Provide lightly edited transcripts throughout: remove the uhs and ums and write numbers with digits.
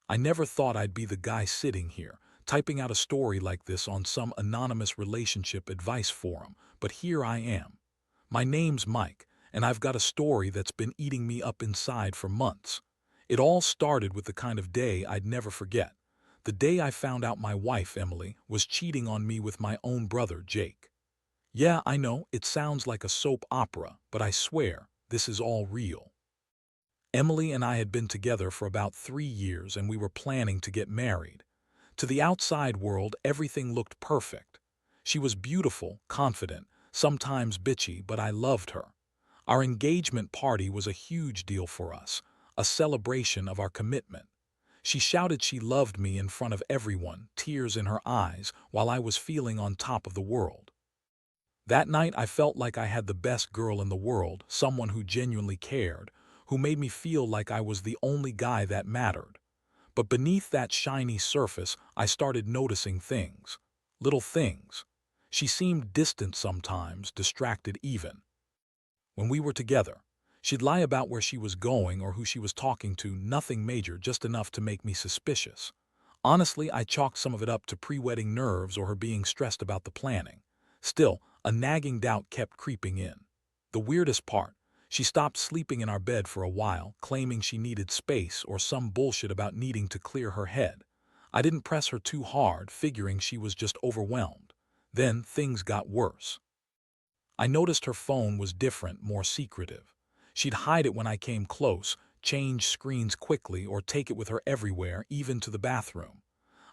I never thought I'd be the guy sitting here, typing out a story like this on some anonymous relationship advice forum, but here I am. My name's Mike, and I've got a story that's been eating me up inside for months. It all started with the kind of day I'd never forget. The day I found out my wife, Emily, was cheating on me with my own brother, Jake. Yeah, I know, it sounds like a soap opera, but I swear, this is all real. Emily and I had been together for about 3 years and we were planning to get married. To the outside world, everything looked perfect. She was beautiful, confident, sometimes bitchy, but I loved her. Our engagement party was a huge deal for us, a celebration of our commitment. She shouted she loved me in front of everyone, tears in her eyes, while I was feeling on top of the world. That night I felt like I had the best girl in the world, someone who genuinely cared, who made me feel like I was the only guy that mattered. But beneath that shiny surface, I started noticing things. Little things. She seemed distant sometimes, distracted even. When we were together, she'd lie about where she was going or who she was talking to, nothing major, just enough to make me suspicious. Honestly, I chalked some of it up to pre-wedding nerves or her being stressed about the planning. Still, a nagging doubt kept creeping in. The weirdest part, she stopped sleeping in our bed for a while, claiming she needed space or some bullshit about needing to clear her head. I didn't press her too hard, figuring she was just overwhelmed. Then things got worse. I noticed her phone was different, more secretive. She'd hide it when I came close, change screens quickly, or take it with her everywhere, even to the bathroom.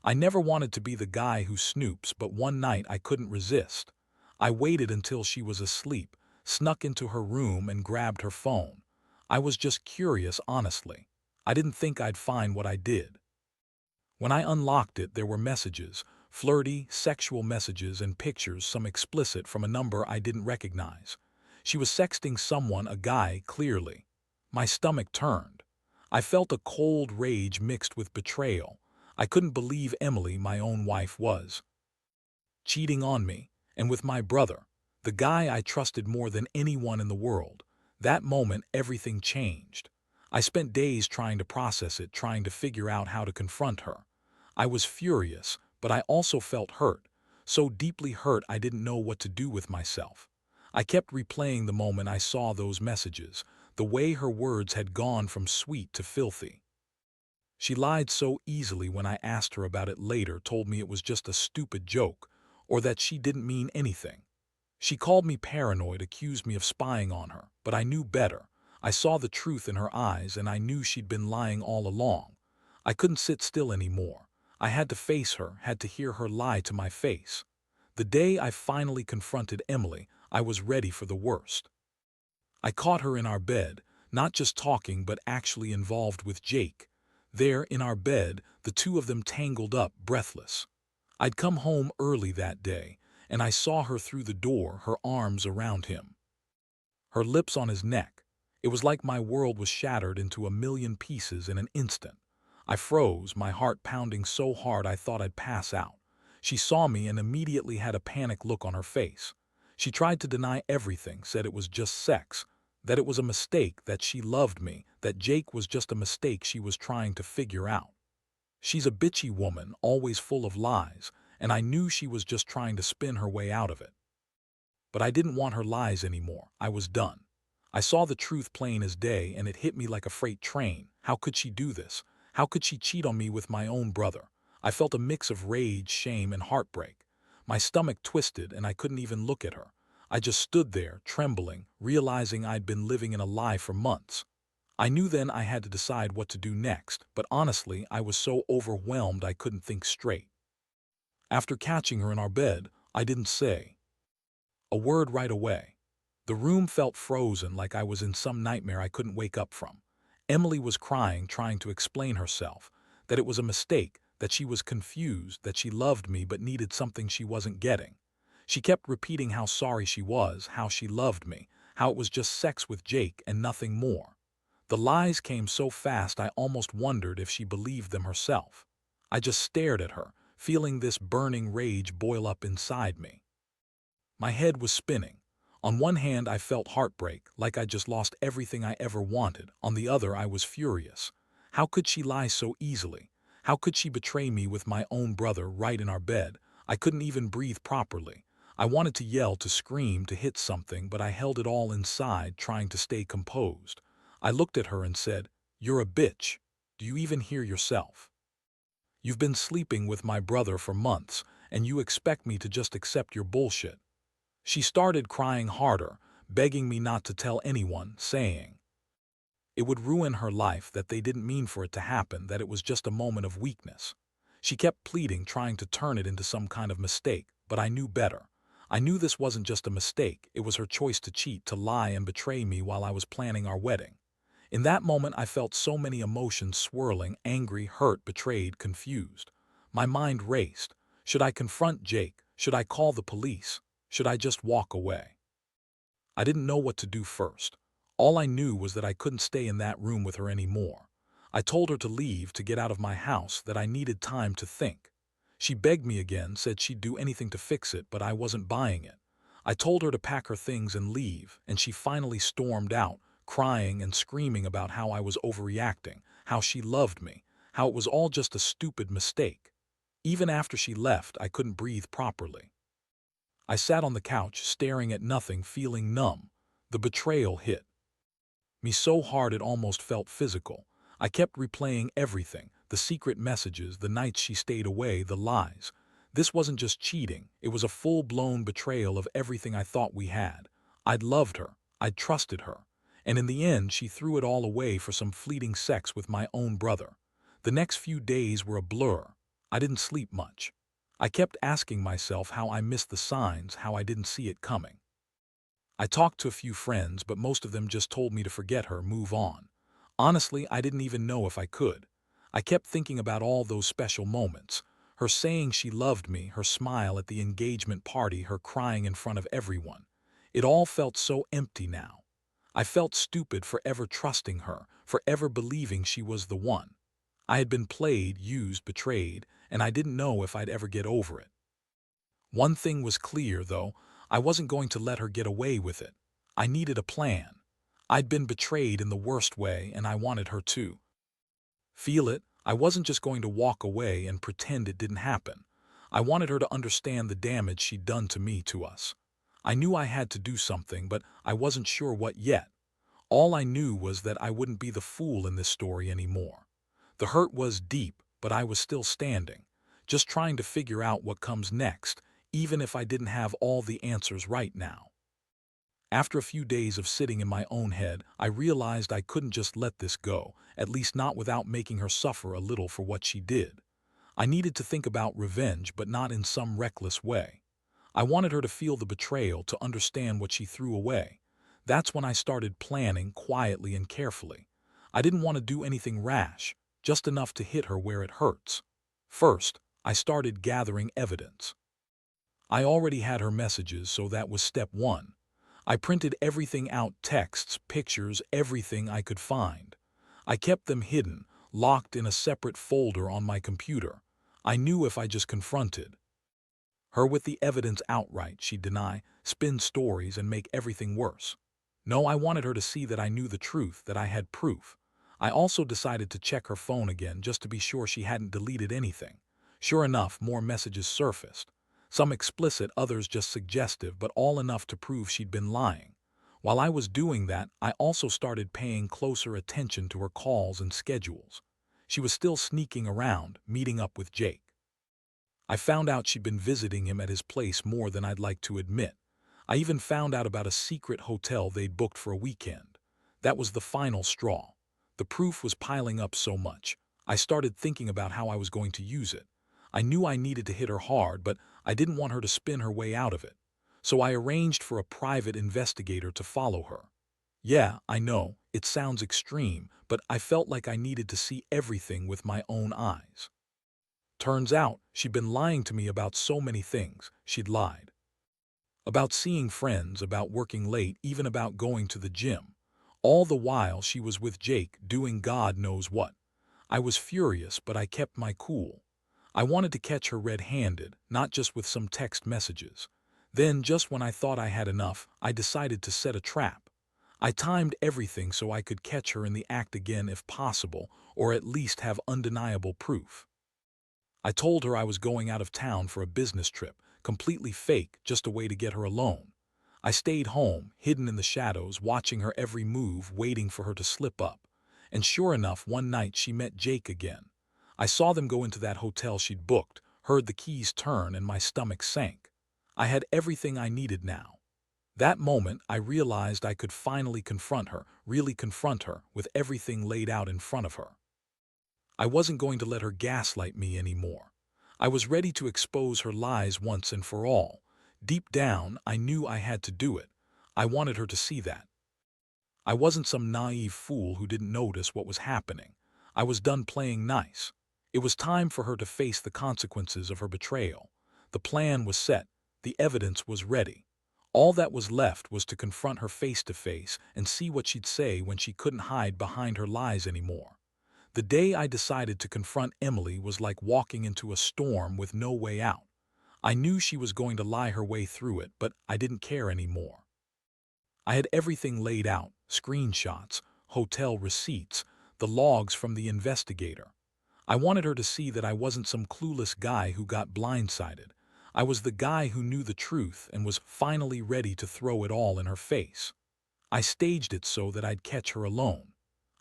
I never wanted to be the guy who snoops, but one night I couldn't resist. I waited until she was asleep, snuck into her room and grabbed her phone. I was just curious, honestly. I didn't think I'd find what I did. When I unlocked it, there were messages, flirty, sexual messages and pictures, some explicit, from a number I didn't recognize. She was sexting someone, a guy, clearly. My stomach turned. I felt a cold rage mixed with betrayal. I couldn't believe Emily, my own wife, was cheating on me, and with my brother, the guy I trusted more than anyone in the world. That moment, everything changed. I spent days trying to process it, trying to figure out how to confront her. I was furious, but I also felt hurt, so deeply hurt I didn't know what to do with myself. I kept replaying the moment I saw those messages, the way her words had gone from sweet to filthy. She lied so easily when I asked her about it later, told me it was just a stupid joke, or that she didn't mean anything. She called me paranoid, accused me of spying on her, but I knew better. I saw the truth in her eyes, and I knew she'd been lying all along. I couldn't sit still anymore. I had to face her, had to hear her lie to my face. The day I finally confronted Emily, I was ready for the worst. I caught her in our bed, not just talking but actually involved with Jake. There, in our bed, the two of them tangled up, breathless. I'd come home early that day, and I saw her through the door, her arms around him, her lips on his neck. It was like my world was shattered into a million pieces in an instant. I froze, my heart pounding so hard I thought I'd pass out. She saw me and immediately had a panicked look on her face. She tried to deny everything, said it was just sex, that it was a mistake, that she loved me, that Jake was just a mistake she was trying to figure out. She's a bitchy woman, always full of lies, and I knew she was just trying to spin her way out of it. But I didn't want her lies anymore. I was done. I saw the truth plain as day, and it hit me like a freight train. How could she do this? How could she cheat on me with my own brother? I felt a mix of rage, shame, and heartbreak. My stomach twisted, and I couldn't even look at her. I just stood there, trembling, realizing I'd been living in a lie for months. I knew then I had to decide what to do next, but honestly, I was so overwhelmed I couldn't think straight. After catching her in our bed, I didn't say a word right away. The room felt frozen, like I was in some nightmare I couldn't wake up from. Emily was crying, trying to explain herself, that it was a mistake, that she was confused, that she loved me but needed something she wasn't getting. She kept repeating how sorry she was, how she loved me, how it was just sex with Jake and nothing more. The lies came so fast I almost wondered if she believed them herself. I just stared at her, feeling this burning rage boil up inside me. My head was spinning. On one hand, I felt heartbreak, like I'd just lost everything I ever wanted. On the other, I was furious. How could she lie so easily? How could she betray me with my own brother right in our bed? I couldn't even breathe properly. I wanted to yell, to scream, to hit something, but I held it all inside, trying to stay composed. I looked at her and said, "You're a bitch. Do you even hear yourself? You've been sleeping with my brother for months, and you expect me to just accept your bullshit." She started crying harder, begging me not to tell anyone, saying it would ruin her life, that they didn't mean for it to happen, that it was just a moment of weakness. She kept pleading, trying to turn it into some kind of mistake, but I knew better. I knew this wasn't just a mistake, it was her choice to cheat, to lie and betray me while I was planning our wedding. In that moment, I felt so many emotions swirling: angry, hurt, betrayed, confused. My mind raced. Should I confront Jake? Should I call the police? Should I just walk away? I didn't know what to do first. All I knew was that I couldn't stay in that room with her anymore. I told her to leave, to get out of my house, that I needed time to think. She begged me again, said she'd do anything to fix it, but I wasn't buying it. I told her to pack her things and leave, and she finally stormed out, crying and screaming about how I was overreacting, how she loved me, how it was all just a stupid mistake. Even after she left, I couldn't breathe properly. I sat on the couch, staring at nothing, feeling numb. The betrayal hit me so hard it almost felt physical. I kept replaying everything: the secret messages, the nights she stayed away, the lies. This wasn't just cheating, it was a full-blown betrayal of everything I thought we had. I'd loved her, I'd trusted her, and in the end she threw it all away for some fleeting sex with my own brother. The next few days were a blur. I didn't sleep much. I kept asking myself how I missed the signs, how I didn't see it coming. I talked to a few friends, but most of them just told me to forget her, move on. Honestly, I didn't even know if I could. I kept thinking about all those special moments. Her saying she loved me, her smile at the engagement party, her crying in front of everyone. It all felt so empty now. I felt stupid for ever trusting her, for ever believing she was the one. I had been played, used, betrayed, and I didn't know if I'd ever get over it. One thing was clear, though: I wasn't going to let her get away with it. I needed a plan. I'd been betrayed in the worst way, and I wanted her to feel it. I wasn't just going to walk away and pretend it didn't happen. I wanted her to understand the damage she'd done to me, to us. I knew I had to do something, but I wasn't sure what yet. All I knew was that I wouldn't be the fool in this story anymore. The hurt was deep, but I was still standing, just trying to figure out what comes next, even if I didn't have all the answers right now. After a few days of sitting in my own head, I realized I couldn't just let this go, at least not without making her suffer a little for what she did. I needed to think about revenge, but not in some reckless way. I wanted her to feel the betrayal, to understand what she threw away. That's when I started planning, quietly and carefully. I didn't want to do anything rash, just enough to hit her where it hurts. First, I started gathering evidence. I already had her messages, so that was step one. I printed everything out: texts, pictures, everything I could find. I kept them hidden, locked in a separate folder on my computer. I knew if I just confronted her with the evidence outright, she'd deny, spin stories, and make everything worse. No, I wanted her to see that I knew the truth, that I had proof. I also decided to check her phone again, just to be sure she hadn't deleted anything. Sure enough, more messages surfaced. Some explicit, others just suggestive, but all enough to prove she'd been lying. While I was doing that, I also started paying closer attention to her calls and schedules. She was still sneaking around, meeting up with Jake. I found out she'd been visiting him at his place more than I'd like to admit. I even found out about a secret hotel they'd booked for a weekend. That was the final straw. The proof was piling up so much. I started thinking about how I was going to use it. I knew I needed to hit her hard, but I didn't want her to spin her way out of it. So I arranged for a private investigator to follow her. Yeah, I know, it sounds extreme, but I felt like I needed to see everything with my own eyes. Turns out, she'd been lying to me about so many things. She'd lied about seeing friends, about working late, even about going to the gym. All the while she was with Jake, doing God knows what. I was furious, but I kept my cool. I wanted to catch her red-handed, not just with some text messages. Then, just when I thought I had enough, I decided to set a trap. I timed everything so I could catch her in the act again if possible, or at least have undeniable proof. I told her I was going out of town for a business trip, completely fake, just a way to get her alone. I stayed home, hidden in the shadows, watching her every move, waiting for her to slip up. And sure enough, one night she met Jake again. I saw them go into that hotel she'd booked, heard the keys turn, and my stomach sank. I had everything I needed now. That moment, I realized I could finally confront her, really confront her, with everything laid out in front of her. I wasn't going to let her gaslight me anymore. I was ready to expose her lies once and for all. Deep down, I knew I had to do it. I wanted her to see that. I wasn't some naive fool who didn't notice what was happening. I was done playing nice. It was time for her to face the consequences of her betrayal. The plan was set. The evidence was ready. All that was left was to confront her face to face and see what she'd say when she couldn't hide behind her lies anymore. The day I decided to confront Emily was like walking into a storm with no way out. I knew she was going to lie her way through it, but I didn't care anymore. I had everything laid out, screenshots, hotel receipts, the logs from the investigator. I wanted her to see that I wasn't some clueless guy who got blindsided. I was the guy who knew the truth and was finally ready to throw it all in her face. I staged it so that I'd catch her alone.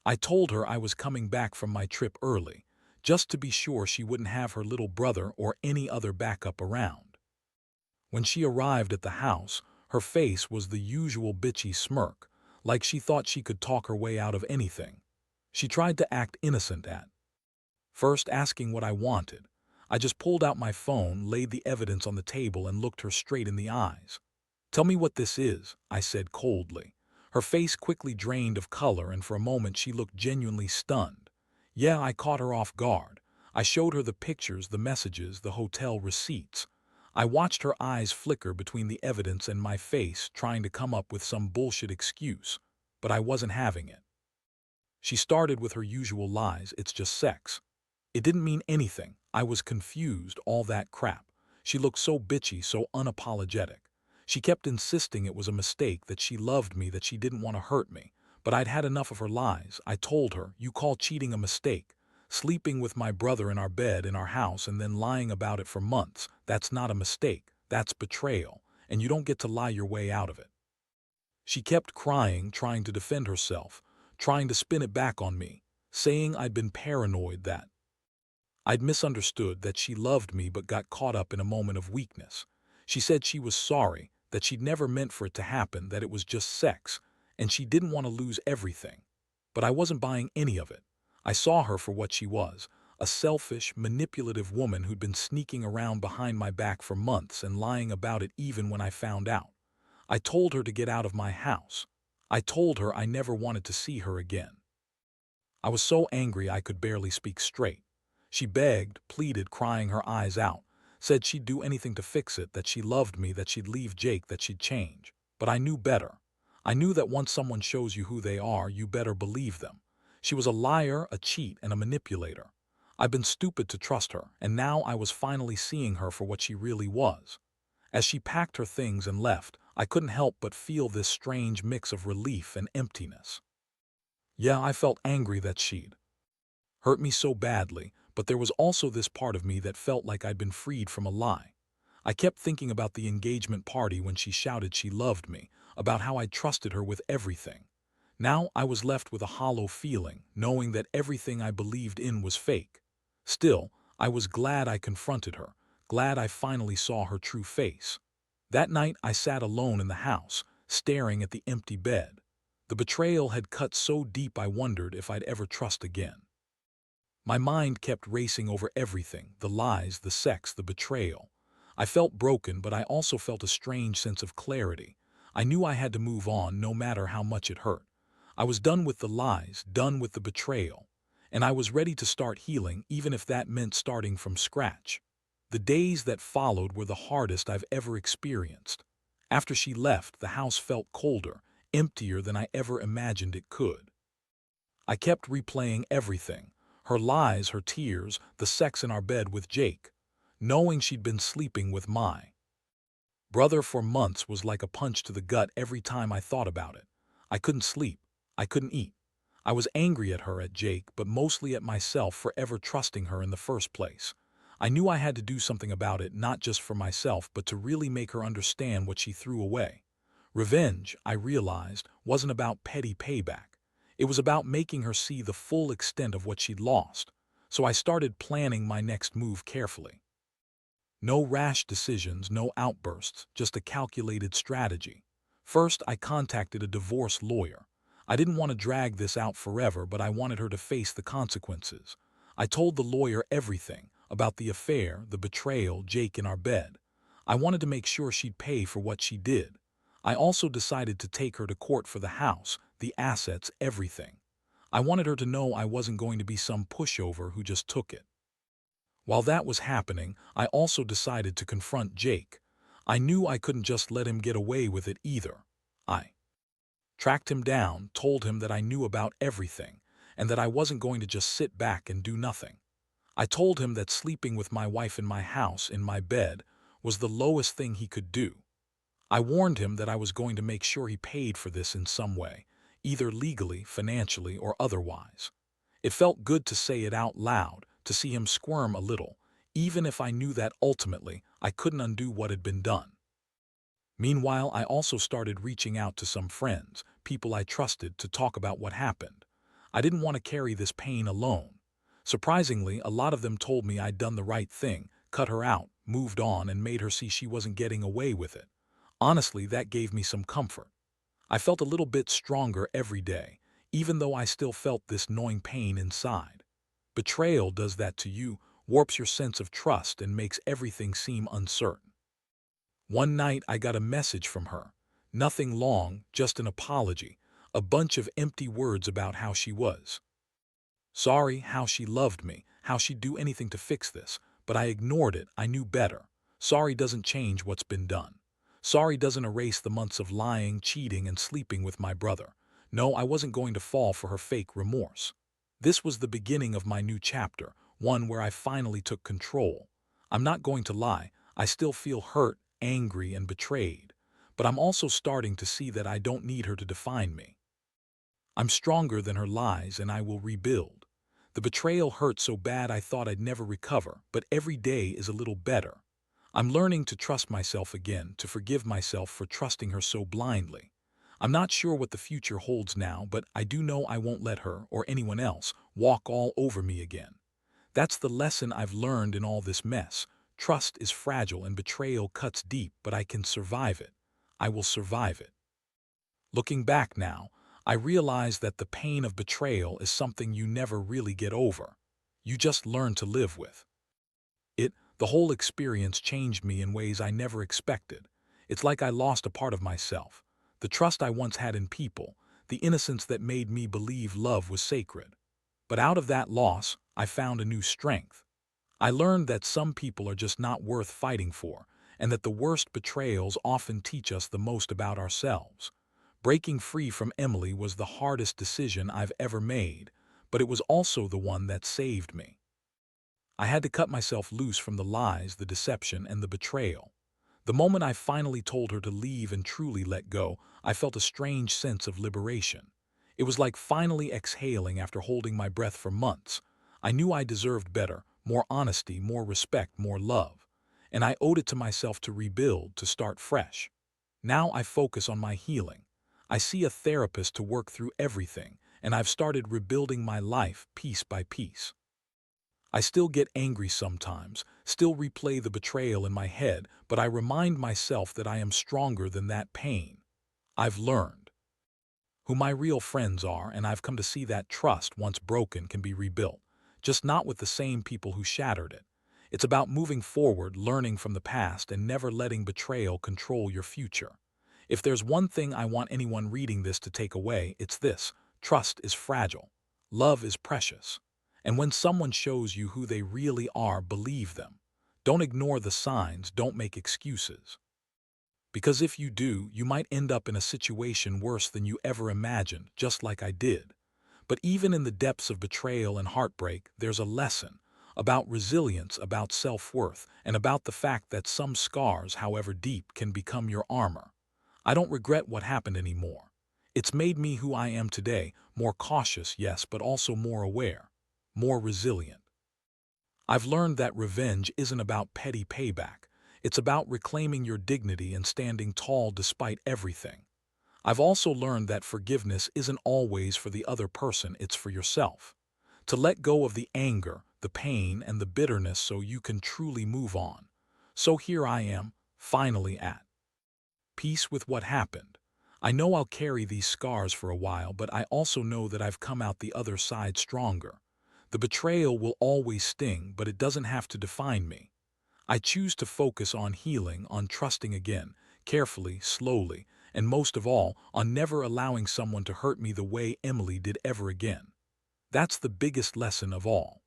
I told her I was coming back from my trip early, just to be sure she wouldn't have her little brother or any other backup around. When she arrived at the house, her face was the usual bitchy smirk, like she thought she could talk her way out of anything. She tried to act innocent at first, asking what I wanted. I just pulled out my phone, laid the evidence on the table, and looked her straight in the eyes. "Tell me what this is," I said coldly. Her face quickly drained of color, and for a moment she looked genuinely stunned. Yeah, I caught her off guard. I showed her the pictures, the messages, the hotel receipts. I watched her eyes flicker between the evidence and my face, trying to come up with some bullshit excuse. But I wasn't having it. She started with her usual lies: "It's just sex." It didn't mean anything. I was confused, all that crap. She looked so bitchy, so unapologetic. She kept insisting it was a mistake, that she loved me, that she didn't want to hurt me. But I'd had enough of her lies. I told her, "You call cheating a mistake? Sleeping with my brother in our bed in our house and then lying about it for months, that's not a mistake. That's betrayal. And you don't get to lie your way out of it." She kept crying, trying to defend herself, trying to spin it back on me, saying I'd been paranoid, that I'd misunderstood, that she loved me but got caught up in a moment of weakness. She said she was sorry, that she'd never meant for it to happen, that it was just sex, and she didn't want to lose everything. But I wasn't buying any of it. I saw her for what she was, a selfish, manipulative woman who'd been sneaking around behind my back for months and lying about it even when I found out. I told her to get out of my house. I told her I never wanted to see her again. I was so angry I could barely speak straight. She begged, pleaded, crying her eyes out, said she'd do anything to fix it, that she loved me, that she'd leave Jake, that she'd change. But I knew better. I knew that once someone shows you who they are, you better believe them. She was a liar, a cheat, and a manipulator. I'd been stupid to trust her, and now I was finally seeing her for what she really was. As she packed her things and left, I couldn't help but feel this strange mix of relief and emptiness. Yeah, I felt angry that she'd hurt me so badly, but there was also this part of me that felt like I'd been freed from a lie. I kept thinking about the engagement party when she shouted she loved me, about how I'd trusted her with everything. Now I was left with a hollow feeling, knowing that everything I believed in was fake. Still, I was glad I confronted her, glad I finally saw her true face. That night I sat alone in the house, staring at the empty bed. The betrayal had cut so deep I wondered if I'd ever trust again. My mind kept racing over everything: the lies, the sex, the betrayal. I felt broken, but I also felt a strange sense of clarity. I knew I had to move on, no matter how much it hurt. I was done with the lies, done with the betrayal. And I was ready to start healing, even if that meant starting from scratch. The days that followed were the hardest I've ever experienced. After she left, the house felt colder, emptier than I ever imagined it could. I kept replaying everything: her lies, her tears, the sex in our bed with Jake. Knowing she'd been sleeping with my brother for months was like a punch to the gut every time I thought about it. I couldn't sleep. I couldn't eat. I was angry at her, at Jake, but mostly at myself for ever trusting her in the first place. I knew I had to do something about it, not just for myself, but to really make her understand what she threw away. Revenge, I realized, wasn't about petty payback. It was about making her see the full extent of what she'd lost. So I started planning my next move carefully. No rash decisions, no outbursts, just a calculated strategy. First, I contacted a divorce lawyer. I didn't want to drag this out forever, but I wanted her to face the consequences. I told the lawyer everything about the affair, the betrayal, Jake in our bed. I wanted to make sure she'd pay for what she did. I also decided to take her to court for the house, the assets, everything. I wanted her to know I wasn't going to be some pushover who just took it. While that was happening, I also decided to confront Jake. I knew I couldn't just let him get away with it either. I tracked him down, told him that I knew about everything, and that I wasn't going to just sit back and do nothing. I told him that sleeping with my wife in my house, in my bed, was the lowest thing he could do. I warned him that I was going to make sure he paid for this in some way, either legally, financially, or otherwise. It felt good to say it out loud, to see him squirm a little, even if I knew that ultimately I couldn't undo what had been done. Meanwhile, I also started reaching out to some friends, people I trusted, to talk about what happened. I didn't want to carry this pain alone. Surprisingly, a lot of them told me I'd done the right thing, cut her out, moved on, and made her see she wasn't getting away with it. Honestly, that gave me some comfort. I felt a little bit stronger every day, even though I still felt this gnawing pain inside. Betrayal does that to you, warps your sense of trust and makes everything seem uncertain. One night I got a message from her. Nothing long, just an apology, a bunch of empty words about how she was. Sorry, how she loved me, how she'd do anything to fix this, but I ignored it. I knew better. Sorry doesn't change what's been done. Sorry doesn't erase the months of lying, cheating, and sleeping with my brother. No, I wasn't going to fall for her fake remorse. This was the beginning of my new chapter, one where I finally took control. I'm not going to lie, I still feel hurt, angry, and betrayed. But I'm also starting to see that I don't need her to define me. I'm stronger than her lies, and I will rebuild. The betrayal hurt so bad I thought I'd never recover, but every day is a little better. I'm learning to trust myself again, to forgive myself for trusting her so blindly. I'm not sure what the future holds now, but I do know I won't let her, or anyone else, walk all over me again. That's the lesson I've learned in all this mess. Trust is fragile and betrayal cuts deep, but I can survive it. I will survive it. Looking back now, I realize that the pain of betrayal is something you never really get over. You just learn to live with it. The whole experience changed me in ways I never expected. It's like I lost a part of myself, the trust I once had in people, the innocence that made me believe love was sacred. But out of that loss, I found a new strength. I learned that some people are just not worth fighting for, and that the worst betrayals often teach us the most about ourselves. Breaking free from Emily was the hardest decision I've ever made, but it was also the one that saved me. I had to cut myself loose from the lies, the deception, and the betrayal. The moment I finally told her to leave and truly let go, I felt a strange sense of liberation. It was like finally exhaling after holding my breath for months. I knew I deserved better, more honesty, more respect, more love. And I owed it to myself to rebuild, to start fresh. Now I focus on my healing. I see a therapist to work through everything, and I've started rebuilding my life piece by piece. I still get angry sometimes, still replay the betrayal in my head, but I remind myself that I am stronger than that pain. I've learned who my real friends are, and I've come to see that trust, once broken, can be rebuilt, just not with the same people who shattered it. It's about moving forward, learning from the past, and never letting betrayal control your future. If there's one thing I want anyone reading this to take away, it's this: trust is fragile. Love is precious. And when someone shows you who they really are, believe them. Don't ignore the signs, don't make excuses. Because if you do, you might end up in a situation worse than you ever imagined, just like I did. But even in the depths of betrayal and heartbreak, there's a lesson about resilience, about self-worth, and about the fact that some scars, however deep, can become your armor. I don't regret what happened anymore. It's made me who I am today, more cautious, yes, but also more aware, more resilient. I've learned that revenge isn't about petty payback. It's about reclaiming your dignity and standing tall despite everything. I've also learned that forgiveness isn't always for the other person, it's for yourself. To let go of the anger, the pain, and the bitterness so you can truly move on. So here I am, finally at peace with what happened. I know I'll carry these scars for a while, but I also know that I've come out the other side stronger. The betrayal will always sting, but it doesn't have to define me. I choose to focus on healing, on trusting again, carefully, slowly, and most of all, on never allowing someone to hurt me the way Emily did ever again. That's the biggest lesson of all.